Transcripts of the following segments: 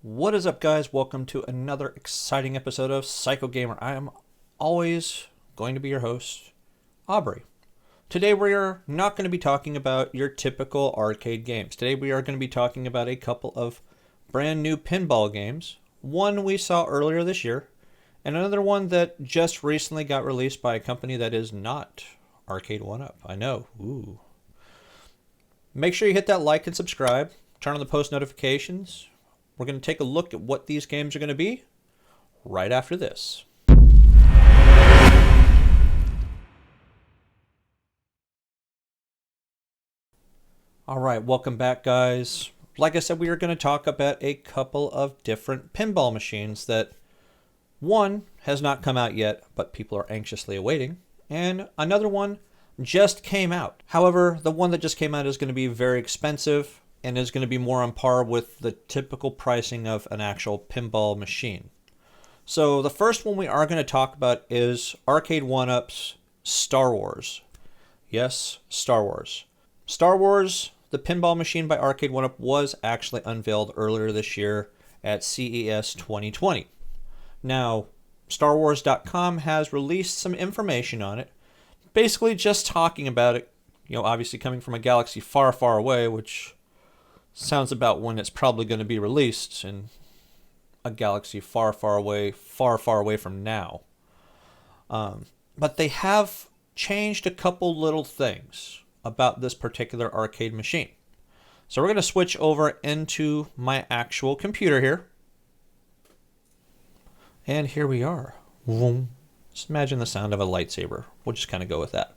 What is up, guys? Welcome to another exciting episode of Psycho Gamer. I am always going to be your host, Aubrey. Today we are not going to be talking about your typical arcade games. Today we are going to be talking about a couple of brand new pinball games. One we saw earlier this year, and another one that just recently got released by a company that is not Arcade1up. I know. Ooh. Make sure you hit that like and subscribe. Turn on the post notifications. We're going to take a look at what these games are going to be right after this. Alright, welcome back, guys. Like I said, we are going to talk about a couple of different pinball machines that one has not come out yet, but people are anxiously awaiting, and another one just came out. However, the one that just came out is going to be very expensive and is going to be more on par with the typical pricing of an actual pinball machine. So the first one we are going to talk about is Arcade1up's Star Wars. Yes, Star Wars. Star Wars, the pinball machine by Arcade1up, was actually unveiled earlier this year at CES 2020. Now, StarWars.com has released some information on it, basically just talking about it, obviously coming from a galaxy far, far away, which sounds about when it's probably going to be released in a galaxy far, far away from now. But they have changed a couple little things about this particular arcade machine. So we're going to switch over into my actual computer here. And here we are. Just imagine the sound of a lightsaber. We'll just kind of go with that.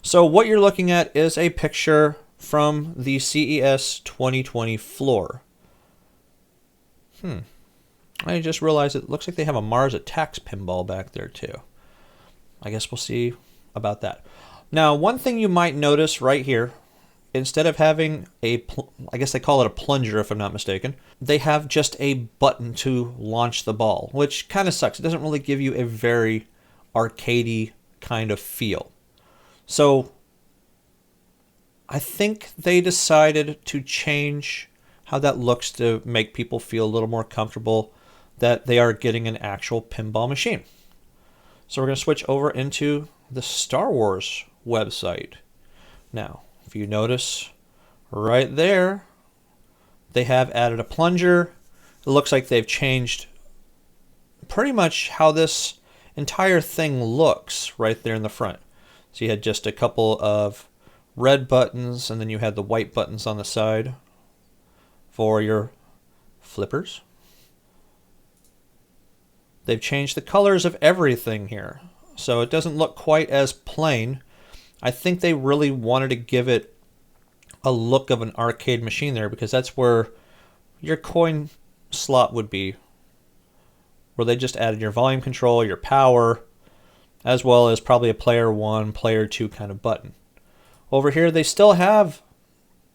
So what you're looking at is a picture from the CES 2020 floor. I just realized it looks like they have a Mars Attacks pinball back there too. I guess we'll see about that. Now, one thing you might notice right here, instead of having I guess they call it a plunger if I'm not mistaken, they have just a button to launch the ball, which kind of sucks. It doesn't really give you a very arcadey kind of feel. So I think they decided to change how that looks to make people feel a little more comfortable that they are getting an actual pinball machine. So we're going to switch over into the Star Wars website. Now, if you notice right there, they have added a plunger. It looks like they've changed pretty much how this entire thing looks right there in the front. So you had just a couple of red buttons, and then you had the white buttons on the side for your flippers. They've changed the colors of everything here, so it doesn't look quite as plain. I think they really wanted to give it a look of an arcade machine there, because that's where your coin slot would be, where they just added your volume control, your power, as well as probably a player 1, player 2 kind of button. Over here, they still have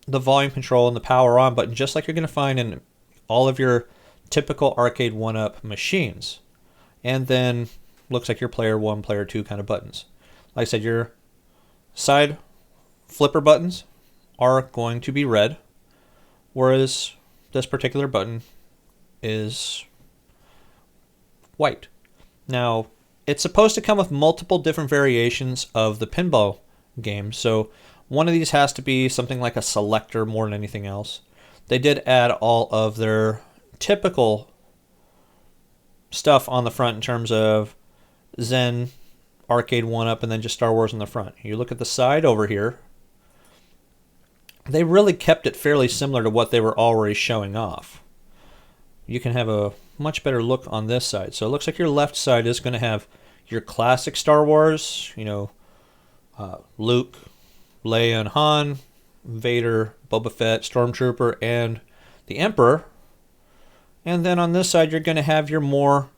the volume control and the power on button, just like you're going to find in all of your typical Arcade1up machines. And then, looks like your player 1, player 2 kind of buttons. Like I said, your side flipper buttons are going to be red, whereas this particular button is white. Now, it's supposed to come with multiple different variations of the pinball game, so one of these has to be something like a selector more than anything else. They did add all of their typical stuff on the front in terms of Zen, Arcade1up, and then just Star Wars on the front. You look at the side over here, they really kept it fairly similar to what they were already showing off. You can have a much better look on this side. So it looks like your left side is going to have your classic Star Wars, Luke, Leia and Han, Vader, Boba Fett, Stormtrooper, and the Emperor. And then on this side, you're going to have your more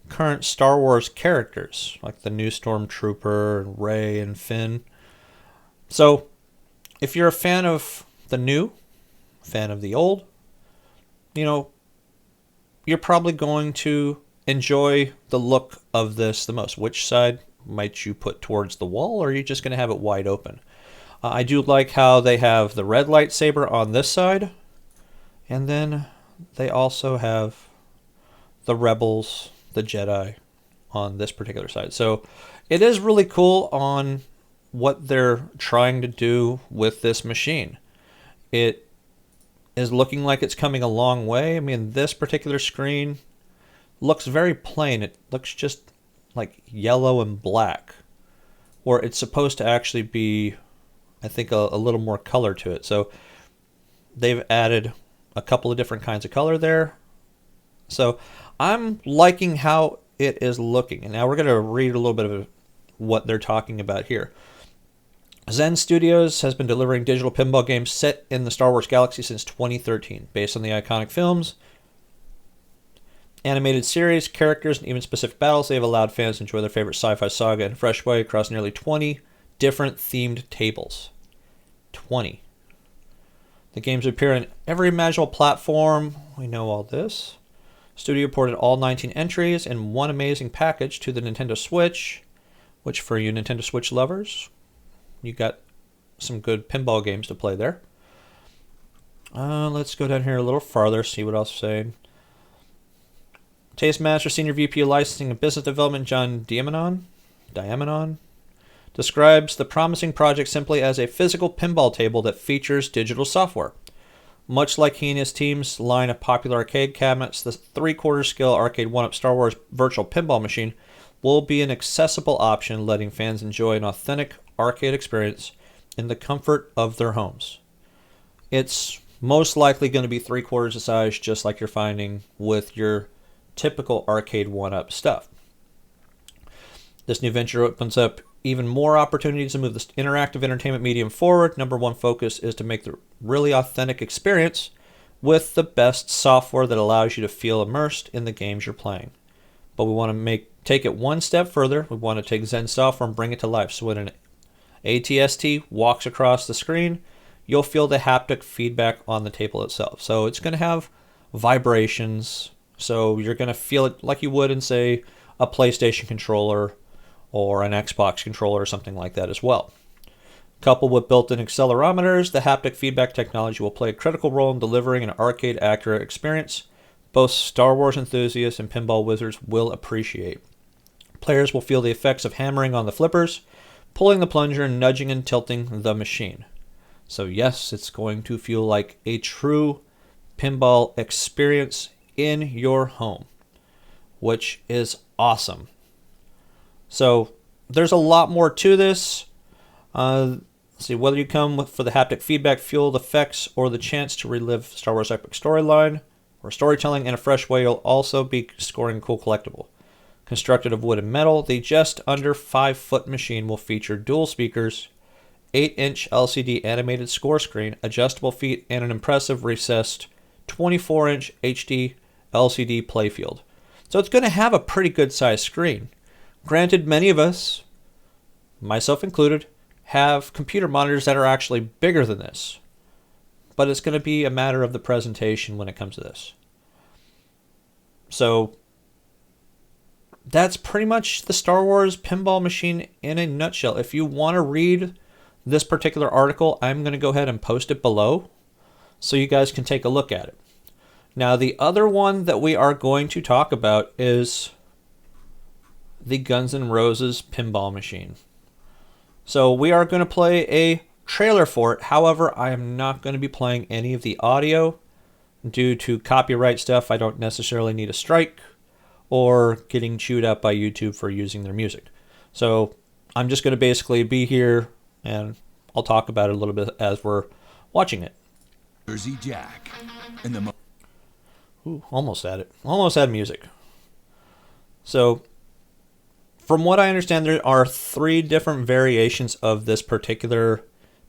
current Star Wars characters, like the new Stormtrooper, and Rey, and Finn. So, if you're a fan of the new, fan of the old, you're probably going to enjoy the look of this the most. Which side might you put towards the wall, or are you just going to have it wide open? I do like how they have the red lightsaber on this side, and then they also have the Rebels, the Jedi on this particular side. So it is really cool on what they're trying to do with this machine. It is looking like it's coming a long way. I mean, this particular screen looks very plain. It looks just like yellow and black, or it's supposed to actually be, I think, a little more color to it. So they've added a couple of different kinds of color there. So I'm liking how it is looking. And now we're going to read a little bit of what they're talking about here. Zen Studios has been delivering digital pinball games set in the Star Wars galaxy since 2013, based on the iconic films, animated series, characters, and even specific battles. They have allowed fans to enjoy their favorite sci-fi saga in a fresh way across nearly 20 different themed tables. 20. The games appear on every imaginable platform. We know all this. Studio ported all 19 entries in one amazing package to the Nintendo Switch, which for you Nintendo Switch lovers, you got some good pinball games to play there. Let's go down here a little farther, see what else is saying. Tastemaster Senior VP of Licensing and Business Development John Diamanon describes the promising project simply as a physical pinball table that features digital software. Much like he and his team's line of popular arcade cabinets, the 3/4 scale Arcade1up Star Wars virtual pinball machine will be an accessible option, letting fans enjoy an authentic arcade experience in the comfort of their homes. It's most likely going to be 3/4 the size, just like you're finding with your typical Arcade1up stuff. This new venture opens up even more opportunities to move this interactive entertainment medium forward. Number one focus is to make the really authentic experience with the best software that allows you to feel immersed in the games you're playing. But we want to take it one step further. We want to take Zen software and bring it to life. So when an ATST walks across the screen, you'll feel the haptic feedback on the table itself. So it's going to have vibrations. So you're going to feel it like you would in, say, a PlayStation controller or an Xbox controller or something like that as well. Coupled with built-in accelerometers, the haptic feedback technology will play a critical role in delivering an arcade-accurate experience both Star Wars enthusiasts and pinball wizards will appreciate. Players will feel the effects of hammering on the flippers, pulling the plunger, and nudging and tilting the machine. So yes, it's going to feel like a true pinball experience in your home, which is awesome. So there's a lot more to this. Let's see, whether you come for the haptic feedback, fueled effects, or the chance to relive Star Wars epic storyline or storytelling in a fresh way, you'll also be scoring a cool collectible. Constructed of wood and metal, the just under 5-foot machine will feature dual speakers, 8-inch LCD animated score screen, adjustable feet, and an impressive recessed 24-inch HD LCD playfield. So it's going to have a pretty good sized screen. Granted, many of us, myself included, have computer monitors that are actually bigger than this. But it's going to be a matter of the presentation when it comes to this. So that's pretty much the Star Wars pinball machine in a nutshell. If you want to read this particular article, I'm going to go ahead and post it below so you guys can take a look at it. Now, the other one that we are going to talk about is the Guns N' Roses pinball machine. So we are going to play a trailer for it. However, I am not going to be playing any of the audio due to copyright stuff. I don't necessarily need a strike or getting chewed up by YouTube for using their music. So I'm just going to basically be here and I'll talk about it a little bit as we're watching it. Jersey Jack and the Ooh, almost had it. Almost had music. So from what I understand, there are 3 different variations of this particular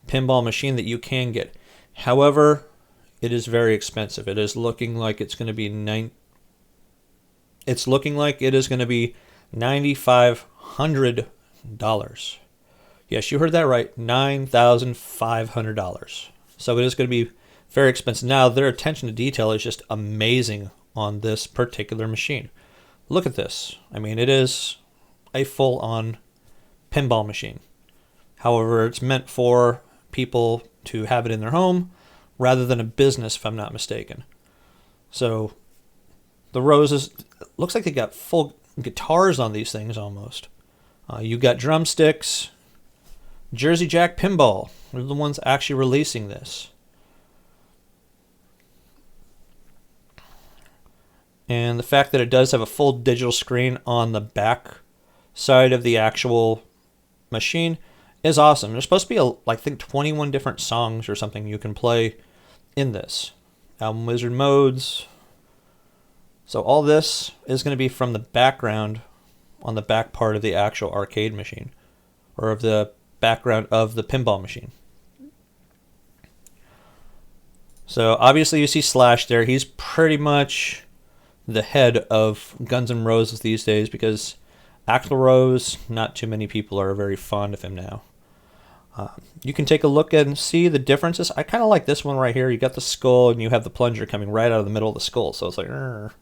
pinball machine that you can get. However, it is very expensive. It is looking like it's going to be $9,500. Yes, you heard that right. $9,500. So it is going to be very expensive. Now, their attention to detail is just amazing on this particular machine. Look at this. I mean, it is a full-on pinball machine. However, it's meant for people to have it in their home rather than a business, if I'm not mistaken. So the Roses, looks like they got full guitars on these things almost. You got drumsticks. Jersey Jack Pinball. They're the ones actually releasing this. And the fact that it does have a full digital screen on the back side of the actual machine is awesome. There's supposed to be, I think, 21 different songs or something you can play in this. Album Wizard modes. So all this is going to be from the background on the back part of the actual arcade machine, or of the background of the pinball machine. So obviously you see Slash there. He's pretty much the head of Guns N' Roses these days, because Axl Rose, not too many people are very fond of him now. You can take a look and see the differences. I kind of like this one right here. You got the skull and you have the plunger coming right out of the middle of the skull. So it's like, "Rrr."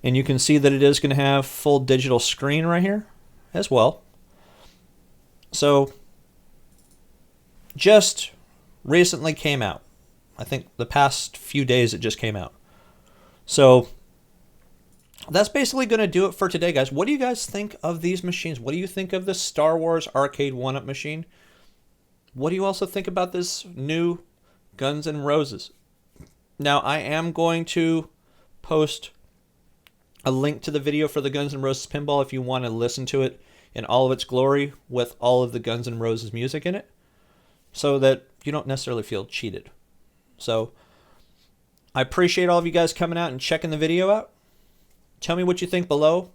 And you can see that it is going to have full digital screen right here as well. So just recently came out. I think the past few days it just came out. So that's basically going to do it for today, guys. What do you guys think of these machines? What do you think of the Star Wars Arcade1up machine? What do you also think about this new Guns N' Roses? Now, I am going to post a link to the video for the Guns N' Roses pinball if you want to listen to it in all of its glory with all of the Guns N' Roses music in it, so that you don't necessarily feel cheated. So I appreciate all of you guys coming out and checking the video out. Tell me what you think below.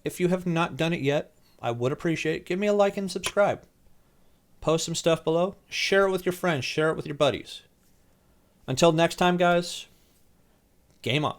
If you have not done it yet, I would appreciate it. Give me a like and subscribe. Post some stuff below. Share it with your friends. Share it with your buddies. Until next time, guys, game on.